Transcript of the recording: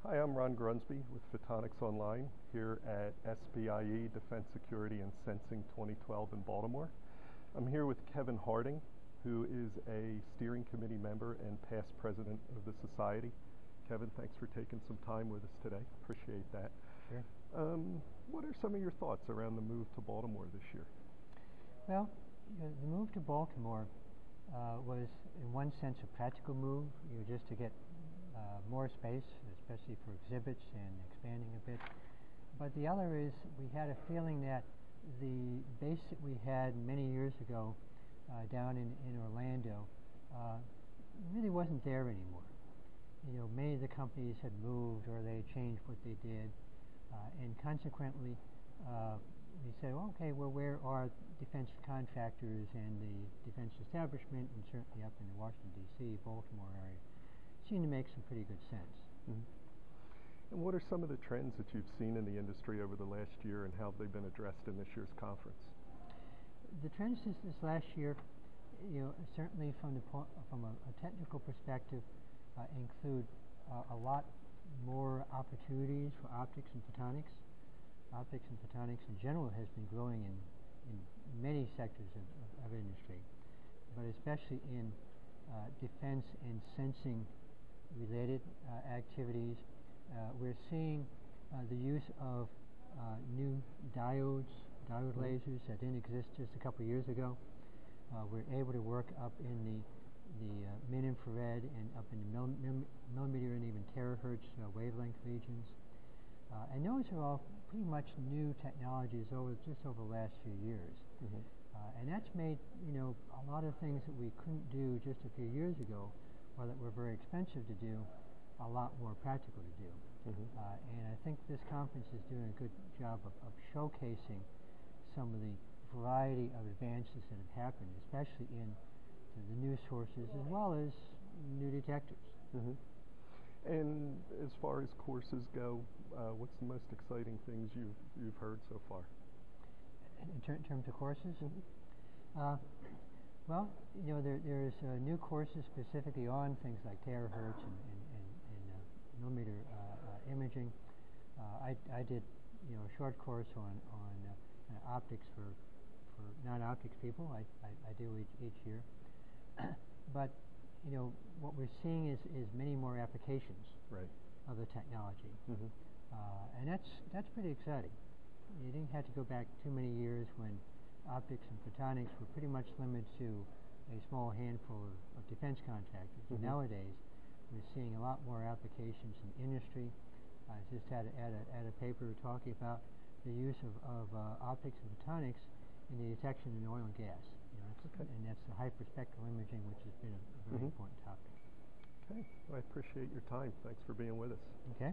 Hi, I'm Ron Grunsby with Photonics Online here at SPIE Defense Security and Sensing 2012 in Baltimore. I'm here with Kevin Harding, who is a steering committee member and past president of the society. Kevin, thanks for taking some time with us today. Appreciate that. Sure. What are some of your thoughts around the move to Baltimore this year? Well, the move to Baltimore was, in one sense, a practical move, just to get more space, especially for exhibits and expanding a bit. But the other is we had a feeling that the base that we had many years ago down in Orlando really wasn't there anymore. Many of the companies had moved or they changed what they did, and consequently we said, well, okay, well, where are defense contractors and the defense establishment, and certainly up in the Washington, D.C., Baltimore area, seemed to make some pretty good sense. Mm-hmm. And what are some of the trends that you've seen in the industry over the last year, and how have they been addressed in this year's conference? The trends this last year, certainly from a technical perspective, include a lot more opportunities for optics and photonics. Optics and photonics in general has been growing in many sectors of industry, but especially in defense and sensing related activities. We're seeing the use of new diode lasers that didn't exist just a couple of years ago. We're able to work up in the mid-infrared and up in the millimeter and even terahertz wavelength regions. And those are all pretty much new technologies just over the last few years. Mm-hmm. And that's made a lot of things that we couldn't do just a few years ago, or that were very expensive to do, a lot more practical to do. Mm-hmm. And I think this conference is doing a good job of showcasing some of the variety of advances that have happened, especially in the new sources as well as new detectors. Mm-hmm. And as far as courses go, what's the most exciting things you've heard so far? In terms of courses? Mm-hmm. Well, there's new courses specifically on things like terahertz and millimeter imaging. I did a short course on optics for non-optics people. I do each year. But what we're seeing is many more applications right. of the technology. Mm-hmm. And that's pretty exciting. You didn't have to go back too many years when optics and photonics were pretty much limited to a small handful of defense contractors. Mm-hmm. Nowadays, we're seeing a lot more applications in industry. I just had a paper talking about the use of optics and photonics in the detection in oil and gas. Okay. And that's the hyperspectral imaging, which has been a very mm-hmm. important topic. Okay, well, I appreciate your time. Thanks for being with us. Okay.